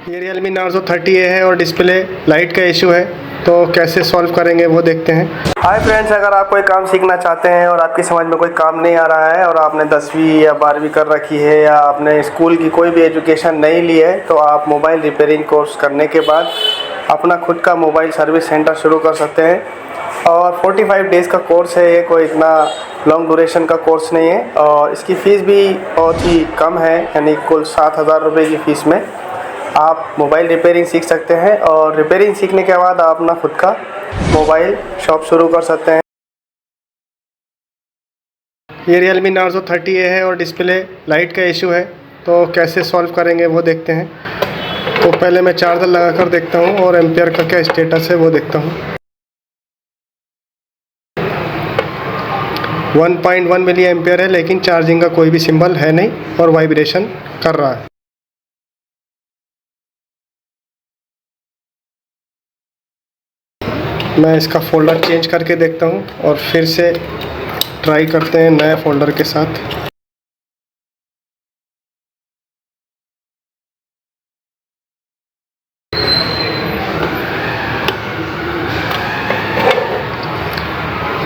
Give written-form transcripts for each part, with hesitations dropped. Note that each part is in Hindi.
ये Realme Narzo 30A है और डिस्प्ले लाइट का इशू है, तो कैसे सॉल्व करेंगे वो देखते हैं। हाय फ्रेंड्स, अगर आप कोई काम सीखना चाहते हैं और आपकी समझ में कोई काम नहीं आ रहा है और आपने 10वीं या 12वीं कर रखी है या आपने स्कूल की कोई भी एजुकेशन नहीं ली है, तो आप मोबाइल रिपेयरिंग कोर्स करने के बाद अपना खुद का मोबाइल सर्विस सेंटर शुरू कर सकते हैं। और 45 डेज़ का कोर्स है ये, कोई इतना लॉन्ग ड्यूरेशन का कोर्स नहीं है और इसकी फ़ीस भी बहुत ही कम है, यानी कुल 7,000 रुपये की फ़ीस में आप मोबाइल रिपेयरिंग सीख सकते हैं। और रिपेयरिंग सीखने के बाद आप अपना खुद का मोबाइल शॉप शुरू कर सकते हैं। ये Realme Narzo 30A है और डिस्प्ले लाइट का इशू है, तो कैसे सॉल्व करेंगे वो देखते हैं। तो पहले मैं चार्जर लगा कर देखता हूँ और एम्पियर का क्या स्टेटस है वो देखता हूँ। 1.1 मिली एम्पियर है, लेकिन चार्जिंग का कोई भी सिंबल है नहीं और वाइब्रेशन कर रहा है। मैं इसका फ़ोल्डर चेंज करके देखता हूँ और फिर से ट्राई करते हैं नए फ़ोल्डर के साथ।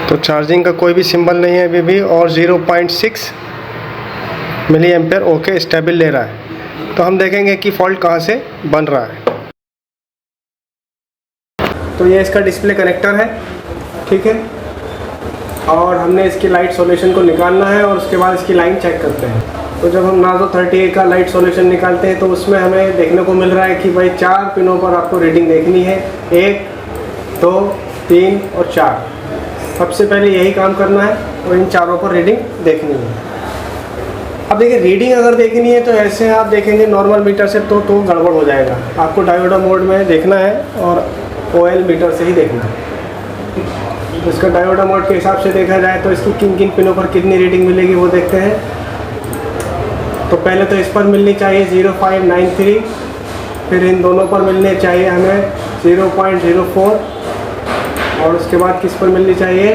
तो चार्जिंग का कोई भी सिंबल नहीं है अभी भी और 0.6 मिली एम्पियर ओके स्टेबल ले रहा है। तो हम देखेंगे कि फ़ॉल्ट कहाँ से बन रहा है। तो ये इसका डिस्प्ले कनेक्टर है, ठीक है, और हमने इसकी लाइट सॉल्यूशन को निकालना है और उसके बाद इसकी लाइन चेक करते हैं। तो जब हम Narzo 30A का लाइट सॉल्यूशन निकालते हैं तो उसमें हमें देखने को मिल रहा है कि भाई 4 पिनों पर आपको रीडिंग देखनी है, 1, 2, 3 और 4। सबसे पहले यही काम करना है और इन चारों पर रीडिंग देखनी है। अब देखिए, रीडिंग अगर देखनी है तो ऐसे आप देखेंगे नॉर्मल मीटर से तो गड़बड़ हो जाएगा। आपको डायोडा मोड में देखना है और OL मीटर से ही देखना है। तो इसका डायोडा मोड के हिसाब से देखा जाए तो इसकी किन किन पिनों पर कितनी रीडिंग मिलेगी वो देखते हैं। तो पहले तो इस पर मिलनी चाहिए 0593, फिर इन दोनों पर मिलने चाहिए हमें 0.04 और उसके बाद किस पर मिलनी चाहिए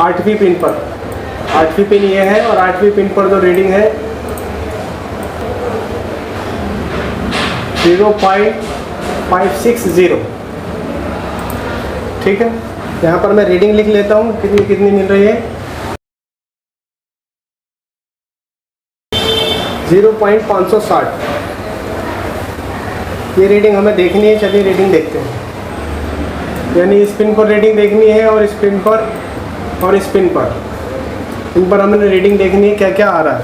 8वीं पिन पर। 8वीं पिन ये है और 8वीं पिन पर जो रीडिंग है 0.560, ठीक है। यहाँ पर मैं रीडिंग लिख लेता हूँ कितनी कितनी मिल रही है। 0.560 ये रीडिंग हमें देखनी है। चलिए रीडिंग देखते हैं, यानी इस पिन पर रीडिंग देखनी है और इस पिन पर और इस पिन पर, इन पर हमें रीडिंग देखनी है क्या क्या आ रहा है।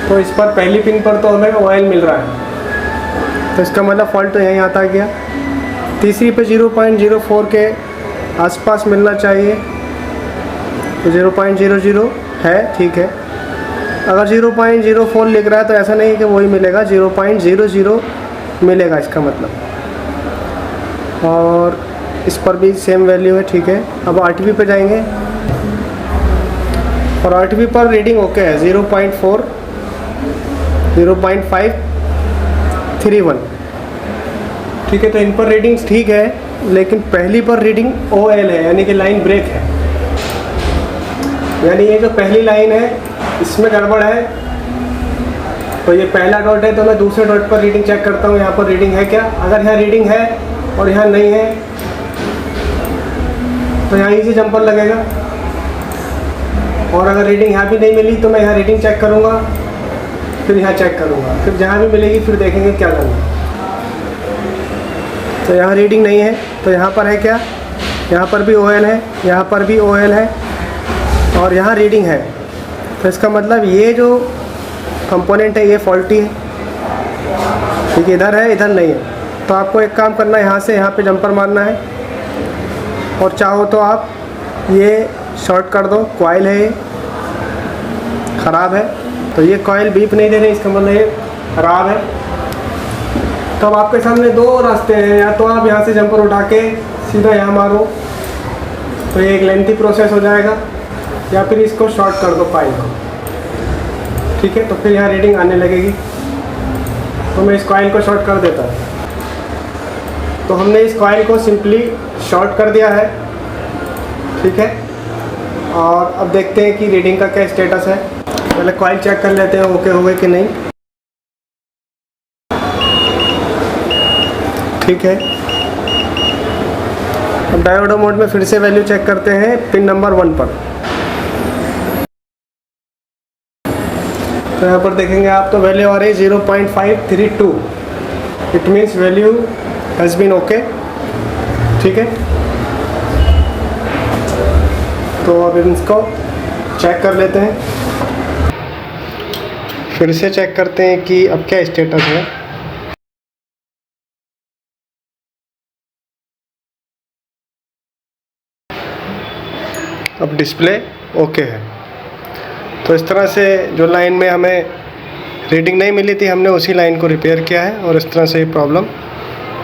तो इस पर पहली पिन पर तो हमें OL मिल रहा है, तो इसका मतलब फॉल्ट तो यहीं आता गया। तीसरी पे 0.04 के आसपास मिलना चाहिए, तो 0.00 है, ठीक है। अगर 0.04 लिख रहा है तो ऐसा नहीं कि वही मिलेगा, 0.00 मिलेगा इसका मतलब। और इस पर भी सेम वैल्यू है, ठीक है। अब 8वीं पे जाएंगे और 8वीं पर रीडिंग ओके है, 0.531, ठीक है। तो इन पर रीडिंग्स ठीक है, लेकिन पहली पर रीडिंग OL है, यानी कि लाइन ब्रेक है। यानी ये जो पहली लाइन है इसमें गड़बड़ है। तो ये पहला डॉट है, तो मैं दूसरे डॉट पर रीडिंग चेक करता हूँ, यहाँ पर रीडिंग है क्या। अगर यहाँ रीडिंग है और यहाँ नहीं है तो यहाँ इजी जंपर लगेगा। और अगर रीडिंग यहाँ भी नहीं मिली तो मैं यहाँ रीडिंग चेक करूँगा, फिर यहाँ चेक करूँगा, फिर जहाँ भी मिलेगी फिर देखेंगे क्या करना। तो यहाँ रीडिंग नहीं है, तो यहाँ पर है क्या, यहाँ पर भी OL है, यहाँ पर भी OL है और यहाँ रीडिंग है। तो इसका मतलब ये जो कंपोनेंट है ये फॉल्टी है, ठीक है। इधर है, इधर नहीं है। तो आपको एक काम करना है, यहाँ से यहाँ पे जंपर मारना है और चाहो तो आप ये शॉर्ट कर दो। कॉइल है ये ख़राब है, तो ये कॉइल बीप नहीं दे रही, इसका मतलब ये ख़राब है। तो अब आपके सामने दो रास्ते हैं, या तो आप यहाँ से जंपर उठा के सीधा यहाँ मारो, तो ये एक लेंथी प्रोसेस हो जाएगा, या फिर इसको शॉर्ट कर दो कॉइल को, ठीक है। तो फिर यहाँ रीडिंग आने लगेगी। तो मैं इस कॉइल को शॉर्ट कर देता हूँ। तो हमने इस कॉइल को सिंपली शॉर्ट कर दिया है, ठीक है। और अब देखते हैं कि रीडिंग का क्या स्टेटस है। पहले कॉइल चेक कर लेते हैं ओके हो गए कि नहीं। ठीक है, अब डायोड मोड में फिर से वैल्यू चेक करते हैं पिन नंबर 1 पर। तो यहाँ पर देखेंगे आप तो वैल्यू आ रही है 0.532। It means value has been okay. ठीक है, तो अब इसको चेक कर लेते हैं। फिर से चेक करते हैं कि अब क्या स्टेटस है। अब डिस्प्ले ओके है। तो इस तरह से जो लाइन में हमें रीडिंग नहीं मिली थी, हमने उसी लाइन को रिपेयर किया है और इस तरह से ये प्रॉब्लम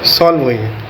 सॉल्व हुई है।